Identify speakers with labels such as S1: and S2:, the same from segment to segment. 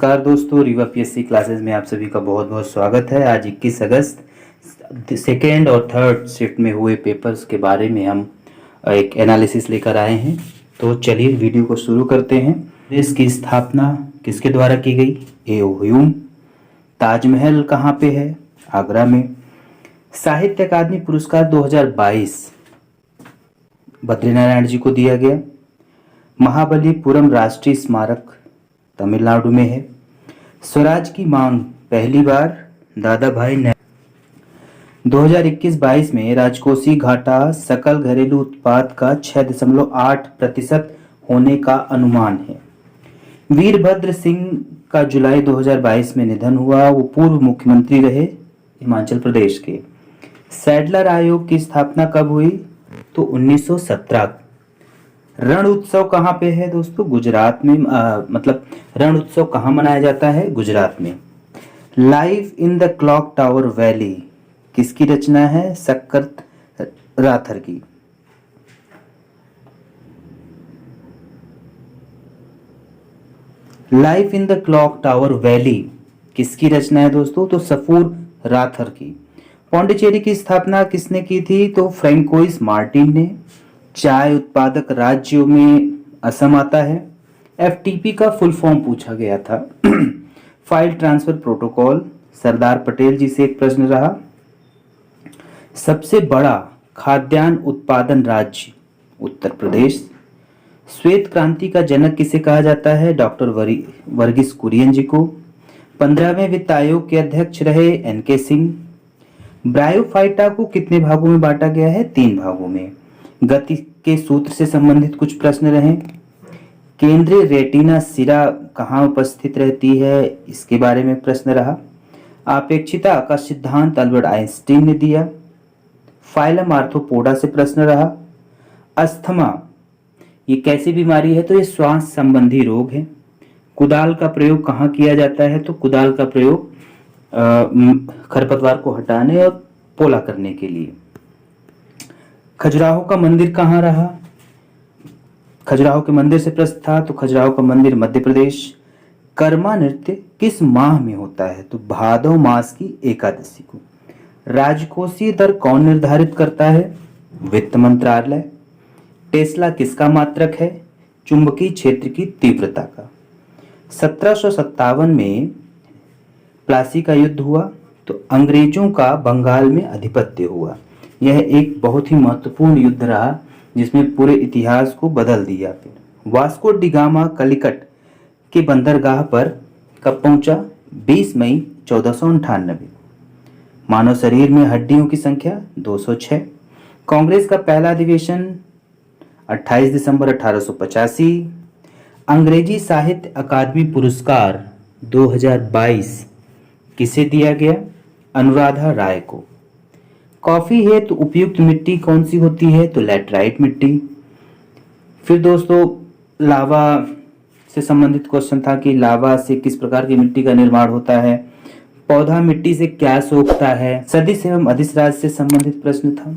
S1: नमस्कार दोस्तों, Rewa PSC classes में आप सभी का बहुत बहुत स्वागत है। आज 21 अगस्त सेकेंड और थर्ड शिफ्ट में हुए पेपर्स के बारे में हम एक एनालिसिस लेकर आए हैं। तो चलिए वीडियो को शुरू करते हैं। देश की स्थापना किसके द्वारा की गई? ह्यूम। ताजमहल कहाँ पे है? आगरा में। साहित्य अकादमी पुरस्कार 2022 बद्रीनारायण जी को दिया गया। महाबलीपुरम राष्ट्रीय स्मारक तमिलनाडु में है। स्वराज की मांग पहली बार दादा भाई नेहरू। 2021-22 में राजकोषीय घाटा सकल घरेलू उत्पाद का 6.8% होने का अनुमान है। वीरभद्र सिंह का जुलाई 2022 में निधन हुआ। वो पूर्व मुख्यमंत्री रहे हिमाचल प्रदेश के। सैडलर आयोग की स्थापना कब हुई? तो 1917। रण उत्सव कहाँ पे है दोस्तों? गुजरात में। रण उत्सव कहाँ मनाया जाता है? गुजरात में। Life in the clock tower valley किसकी रचना है? शक्कर राथर की। Life in the clock tower valley किसकी रचना है दोस्तों? तो सफूर राथर की। पौंडीचेरी की स्थापना किसने की थी? तो फ्रैंकोइस मार्टिन ने। चाय उत्पादक राज्यों में असम आता है। एफटीपी का फुल फॉर्म पूछा गया था। File transfer protocol. Sardar Patel ji से एक प्रश्न रहा। सबसे बड़ा खाद्यान्न उत्पादन राज्य? उत्तर प्रदेश। श्वेत क्रांति का जनक किसे कहा जाता है? डॉक्टर वर्गीस कुरियन जी को। 15वें वित्त आयोग के अध्यक्ष रहे एनके सिंह। ब्रायोफाइटा को कितने भागों में बांटा गया है? 3 भागों में। गति के सूत्र से संबंधित कुछ प्रश्न रहे। केंद्रीय रेटिना सिरा कहाँ उपस्थित रहती है? इसके बारे में प्रश्न रहा। आपेक्षिकता का सिद्धांत अल्बर्ट आइंस्टीन ने दिया। फाइलम आर्थ्रोपोडा से प्रश्न रहा। अस्थमा ये कैसी बीमारी है? तो ये श्वास संबंधी रोग है। कुदाल का प्रयोग कहाँ किया जाता है? तो कुदाल का प्रयोग खरपतवार को हटाने और पोला करने के लिए। खजुराहो का मंदिर कहाँ रहा? खजुराहो के मंदिर से प्रश्न था, तो खजुराहो का मंदिर मध्य प्रदेश। कर्मा नृत्य किस माह में होता है? तो भादव मास की एकादशी को। राजकोषीय दर कौन निर्धारित करता है? वित्त मंत्रालय। टेस्ला किसका मात्रक है? चुंबकीय क्षेत्र की तीव्रता का। 1757 में प्लासी का युद्ध हुआ, तो अंग्रेजों का बंगाल में अधिपत्य हुआ। यह एक बहुत ही महत्वपूर्ण युद्ध रहा जिसमें पूरे इतिहास को बदल दिया। फिर वास्को डी गामा कलिकट के बंदरगाह पर कब पहुंचा? 20 मई 1498। मानव शरीर में हड्डियों की संख्या 206। कांग्रेस का पहला अधिवेशन 28 दिसंबर 1885। अंग्रेजी साहित्य अकादमी पुरस्कार 2022 किसे दिया गया? अनुराधा राय को। कॉफी हेतु उपयुक्त मिट्टी कौन सी होती है? तो लैटराइट मिट्टी। फिर दोस्तों लावा से संबंधित क्वेश्चन था कि लावा से किस प्रकार की मिट्टी का निर्माण होता है। पौधा मिट्टी से क्या सोखता है। सदिश एवं अधिसराज से संबंधित प्रश्न था।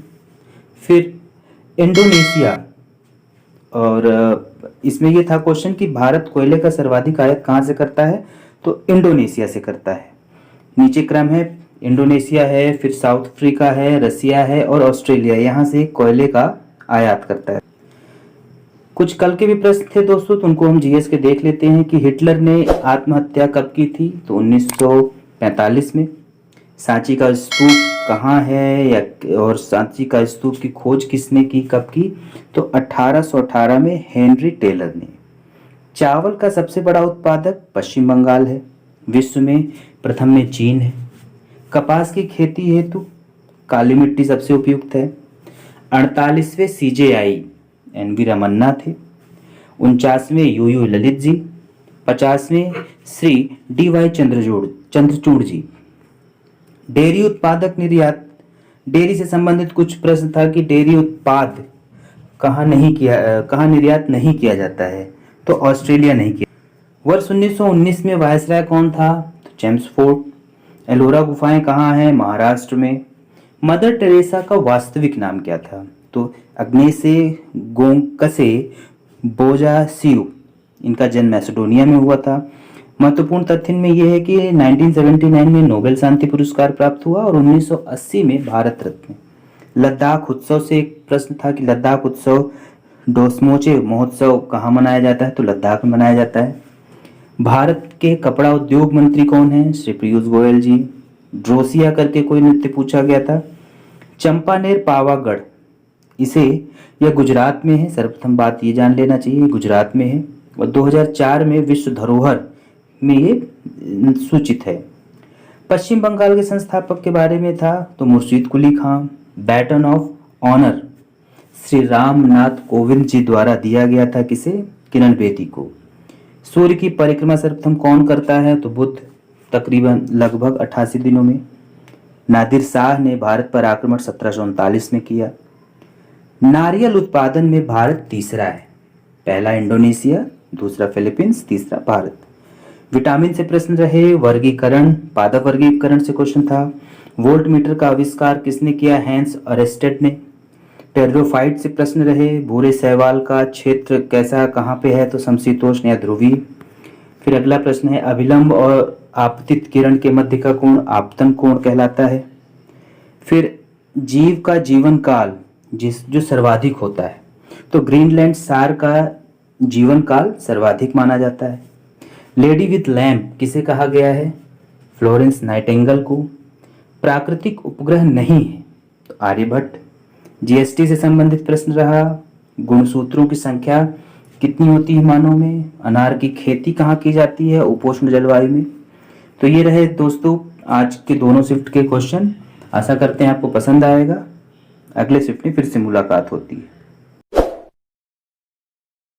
S1: फिर इंडोनेशिया, और इसमें यह था क्वेश्चन कि भारत कोयले का सर्वाधिक आयात कहाँ से करता है? तो इंडोनेशिया से करता है। नीचे क्रम है, इंडोनेशिया है, फिर साउथ अफ्रीका है, रसिया है और ऑस्ट्रेलिया यहाँ से कोयले का आयात करता है। कुछ कल के भी प्रश्न थे दोस्तों, तो उनको हम जीएस के देख लेते हैं कि हिटलर ने आत्महत्या कब की थी? तो 1945 में। सांची का स्तूप कहाँ है और सांची का स्तूप की खोज किसने की, कब की? तो 1818 में हेनरी टेलर ने। चावल का सबसे बड़ा उत्पादक पश्चिम बंगाल है। विश्व में प्रथम में चीन है। कपास की खेती हेतु काली मिट्टी सबसे उपयुक्त है। 48वें CJI एनवी रमन्ना थे। 49वें यूयू ललित जी। 50वें श्री DY चंद्रचूड़ जी। डेयरी उत्पादक निर्यात। डेयरी से संबंधित कुछ प्रश्न था कि डेयरी उत्पाद कहाँ निर्यात नहीं किया जाता है? तो ऑस्ट्रेलिया नहीं किया। वर्ष 1919 में वायसराय कौन था? तो चेम्सफोर्ड। एलोरा गुफाएं कहाँ हैं? महाराष्ट्र में। मदर टेरेसा का वास्तविक नाम क्या था? तो अग्नेसे गोंकसे बोजासिउ। इनका जन्म मैसेडोनिया में हुआ था। महत्वपूर्ण तथ्य में यह है कि 1979 में नोबेल शांति पुरस्कार प्राप्त हुआ और 1980 में भारत रत्न। लद्दाख उत्सव से एक प्रश्न था कि लद्दाख उत्सव डोसमोचे महोत्सव कहाँ मनाया जाता है, तो लद्दाख में मनाया जाता है। भारत के कपड़ा उद्योग मंत्री कौन है, श्री पीयूष गोयल जी। ड्रोसिया करके कोई नृत्य पूछा गया था। चंपानेर पावागढ़, इसे यह गुजरात में है, सर्वप्रथम बात ये जान लेना चाहिए, गुजरात में है और 2004 में विश्व धरोहर में ये सूचित है। पश्चिम बंगाल के संस्थापक के बारे में था तो Murshid Quli Khan. Baton of honour Shri Ramnath Kovind ji द्वारा दिया गया था किसे, किरण बेदी को। सूर्य की परिक्रमा सर्वप्रथम कौन करता है, तो बुध, तकरीबन लगभग 88 दिनों में। नादिर शाह ने भारत पर आक्रमण 1739 में किया। नारियल उत्पादन में भारत तीसरा है, पहला इंडोनेशिया, दूसरा फिलीपींस, तीसरा भारत। विटामिन से प्रश्न रहे, वर्गीकरण, पादप वर्गीकरण से क्वेश्चन था। वोल्ट मीटर का आविष्कार किसने किया, हैंस अरेस्टेड ने। टेरिडोफाइट से प्रश्न रहे, भूरे शैवाल का क्षेत्र कैसा कहाँ पे है, तो समशीतोष्ण या ध्रुवीय। फिर अगला प्रश्न है, अभिलंब और आपतित किरण के मध्य का कोण आपतन कोण कहलाता है। फिर जीव का जीवन काल जो सर्वाधिक होता है, तो ग्रीनलैंड सार का जीवन काल सर्वाधिक माना जाता है। लेडी विथ लैम्प किसे कहा गया है, फ्लोरेंस नाइटिंगेल को। प्राकृतिक उपग्रह नहीं है तो आर्यभट्ट। जीएसटी से संबंधित प्रश्न रहा, गुणसूत्रों की संख्या कितनी होती है मानव में। अनार की खेती कहाँ की जाती है, उपोष्ण जलवायु में। तो ये रहे दोस्तों आज के दोनों शिफ्ट के क्वेश्चन। आशा करते हैं आपको पसंद आएगा। अगले शिफ्ट में फिर से मुलाकात होती है।